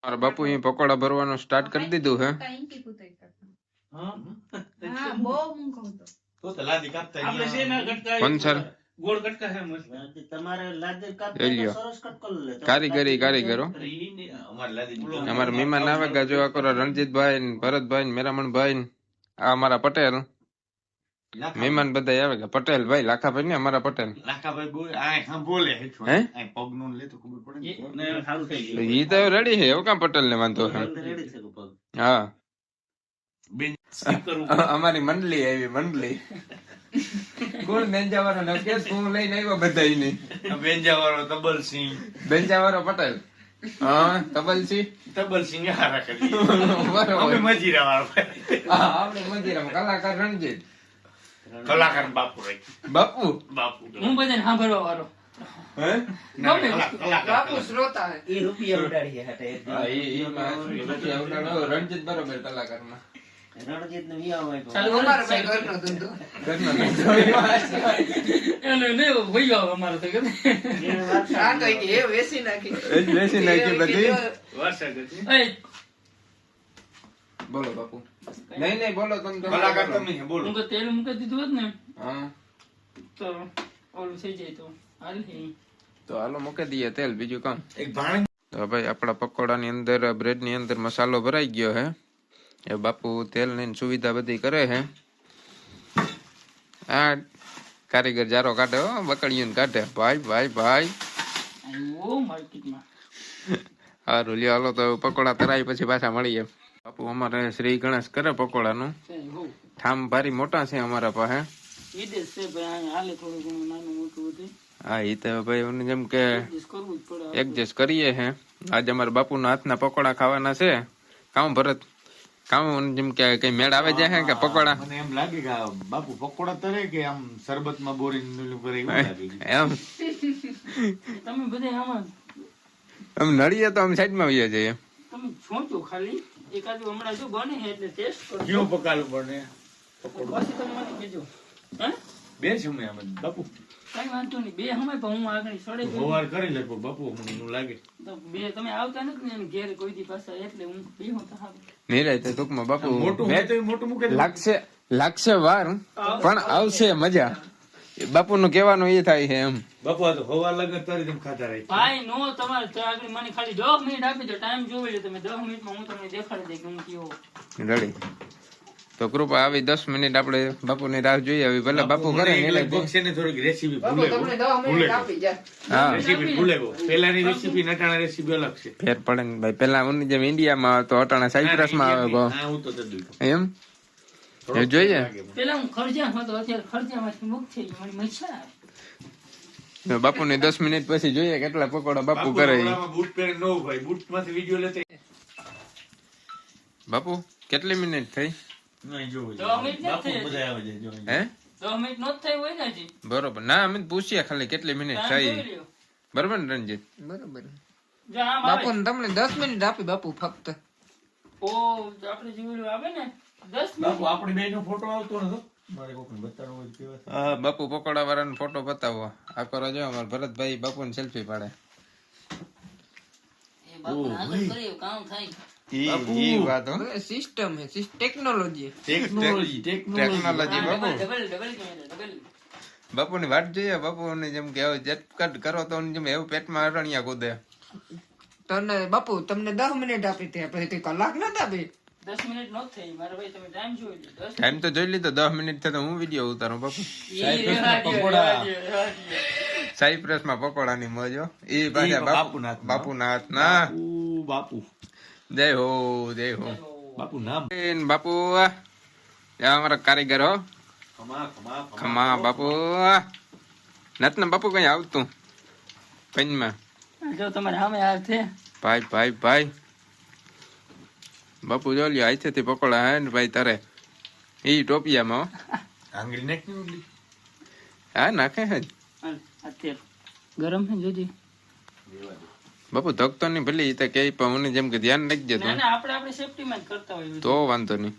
મારા બાપુ અહીં પકોડા ભરવાનું સ્ટાર્ટ કરી દીધું હે. કારીગરો અમારા મહેમાન આવે ગયા જો આખો રણજીતભાઈ ને ભરતભાઈ ને મેરામણભાઈ ને આ અમારા પટેલ મહેમાન બધા આવે ગયા. પટેલ ભાઈ લાખાભાઈ ને અમારા પટેલ ઈ તો રેડી છે એવું કામ પટેલ ને વાંધો છે. હા અમારી મંડળી આવી મંડળી કોણ બેંજાવાળો નકેશ હું લઈને આવ્યો બધા ની બેંજાવાળો તબલસિંહ બેંજાવાળો પટેલ હા તબલસિંહ હારા કરી અમે મજીરા વાળો હા આપણે મંદિરમાં કલાકાર રણજીત કલાકાર બાપુ હું બધાને સાંભળવા વાળો હે બાપુ શ્રોતા હે એ રૂપિયા ઉડાડી હટે હા ઈ રણજીત બરોબર કલાકાર માં રણજીત ને વિયામાં ચાલો અમારો ભાઈ ઘરનો ધંધો એને ને ભઈઓ અમારો તો કે આ તો કે એ વેસી નાખી બધી વર્ષા ગતિ એ બોલો બાપુ નહીં બોલો તમે કલાકાર તમે બોલો હું તો તેલ મૂકી દીધું હોત ને હા તો ઓલું થઈ જાય તો હાલ હે તો હાલો મૂકી દઈએ તેલ બીજું કામ. એક ભાણ તો ભાઈ આપણા પકોડા ની અંદર બ્રેડ ની અંદર મસાલો ભરાઈ ગયો હે. એ બાપુ તેલ ની સુવિધા બધી કરે હે. આ કારીગર જારો કાઢે હો બકડીયું કાઢે ભાઈ ભાઈ ભાઈ ઓ માર્કેટમાં હારું લ્યો હાલો તો પકોડા તરાઈ પછી પાછા મળીએ. બાપુ અમારે શ્રી ગણેશ કરે પકોડાનું ઠામ ભારી મોટા છે અમારા પાસે. વિદેશ છે ભાઈ હાલે થોડું ઘણું નાનું મોટું બધું હા એ તો ભાઈ જેમ કે કરવું જ પડે એડજસ્ટ કરીએ હે. આજે અમારા બાપુના હાથના પકોડા ખાવાના છે. કામ ભરત કામ જેમ કે કઈ મેળ આવે જાય કે પકોડા મને એમ લાગે કે બાપુ પકોડા તરે કે આમ શરબતમાં બોરીને કરે એવું લાગે એમ તમે બધે આમાં આમ નડીએ તો આમ સાઈડમાં આવીએ જઈએ. તમે સોચો ખાલી એકાદું હમણાં જો બને છે એટલે ટેસ્ટ કરો કેવું પકાલું પડે પછી તમે મને કહેજો હે બે સમય આમ બાપુ કઈ વાંધો નહીં બે સમય પણ હું આગળ સડે હોવાર કરી લે બાપુ મને એવું લાગે તો બે તમે આવતા નથી ને ઘેર કોઈ દી પાછા એટલે હું બે હું તો હારું નિરાય તો ટૂંકમાં બાપુ મોટું મોટું મૂકે લાગશે વાર પણ આવશે મજા. બાપુ નું કેવાનું એ થાય છે એમ. બાપુ આ તો હોવાર લગન તારી તેમ ખાતા રહી ભાઈ નો તમારે તો આગળ મને ખાલી 10 મિનિટ આપી દો ટાઈમ જોઈ લો તમે 10 મિનિટમાં હું તમને દેખાડી દઈ કે હું કેવો રેડી તો કૃપા આવી 10 મિનિટ આપણે બાપુ ની રાહ જોઈએ આવી ભલે બાપુ કરે ને પક્ષે ને થોડીક રેસીપી ભૂલે તમને 10 મિનિટ આપી જાય હા રેસીપી ભૂલે ગો પેલાની રેસીપી નટાણા રેસીપી અલગ છે ફેર પડે ને ભાઈ. પેલા હું જેમ ઇન્ડિયામાં તો અટાણા સાયપ્રસ માં આવે ગો હા હું તો દઈ એમ એ જોઈએ. પેલા હું ખર્ચા હતો અત્યારે ખર્ચામાંથી મુક્ત થઈ ગયો મને મજા આવે. બાપુ ને 10 મિનિટ પછી જોઈએ કેટલા પકોડા બાપુ કરે. બૂટ પહેરે નો ભાઈ બૂટ માંથી વિડિયો લેતે બાપુ કેટલી મિનિટ થઈ નહીં જો 10 મિનિટ બાપુ બધા આવે છે જો હે 10 મિનિટ નો થઈ હોય ને હજી બરોબર ના અમે પૂછીએ ખાલી કેટલી મિનિટ થઈ બરોબર ને રણજીત બરોબર જો આમ બાપુ તમને 10 મિનિટ આપી બાપુ ફક્ત ઓ આપણે જીવડું આવે ને 10 બાપુ આપણી બે નો ફોટો આવતો નતો મારે કોકને બતાડવો હોય કેવા હા બાપુ પકોડા વાળાનો ફોટો બતાવો. આ કરો જો અમાર ભરતભાઈ બાપુ ને સેલ્ફી પાડે. એ બાપુ આગળ કરે કામ થાય ઈ વાત હો સિસ્ટમ હે ટેકનોલોજી ટેકનોલોજી બાપુ ડબલ કેમેરા બાપુ ની વાત જોઈએ. બાપુ ને જેમ કે ઝટકટ કરો તો જેમ એવું પેટમાં અરણિયા કૂદે. તને બાપુ તમને 10 મિનિટ આપી તે પછી કઈ કલાક ન આપી 10 મિનિટ નો થઈ મારા ભાઈ તમે ટાઈમ જોઈ લો ટાઈમ તો જોઈ લીધો 10 મિનિટ થતા હું વિડીયો ઉતારું બાપુ. સાયપ્રસ માં પકોડા ની મોજો એ પાછા બાપુ ના હાથ ના બાપુ જય હો બાપુ નામ બાપુ અમારા કારીગર હો ખમા બાપુ નત ને બાપુ કઈ આવતું પંજમાં જો તમારે સામે આ છે ભાઈ બાપુ જો લ્યો આઈ થી પકોડા હે ને ભાઈ તારે ઈ ટોપિયામાં આંગળી નાખી હા નાખે હે અત્યારે ગરમ છે જોજી બાપુ ધકતો નહીં ભલે ઈ તો કે પણ હું જેમ કે ધ્યાન રાખજે તું. ના આપણે સેફટી માં કરતા હોય તો વાંધો નહીં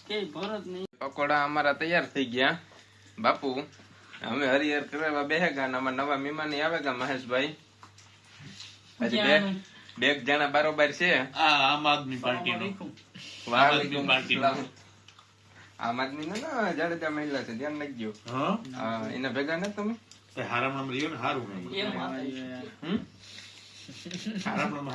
કે ભરત નહીં. પકોડા અમારા તૈયાર થઈ ગયા બાપુ. અમે હરિહર કરવા બેહેગા ને અમારા નવા મહેમાન આવેગા મહેશભાઈ. હજી બે જણા બારોબાર છે. આ આમ આદમી પાર્ટીનો આમ આદમી પાર્ટીનો આમ આદમી ના જાડેજા મહિલા છે, ધ્યાન રાખજો. હા હા, એના ભેગા ને તમે હારામ રહ્યો ને હારું એમ હારામ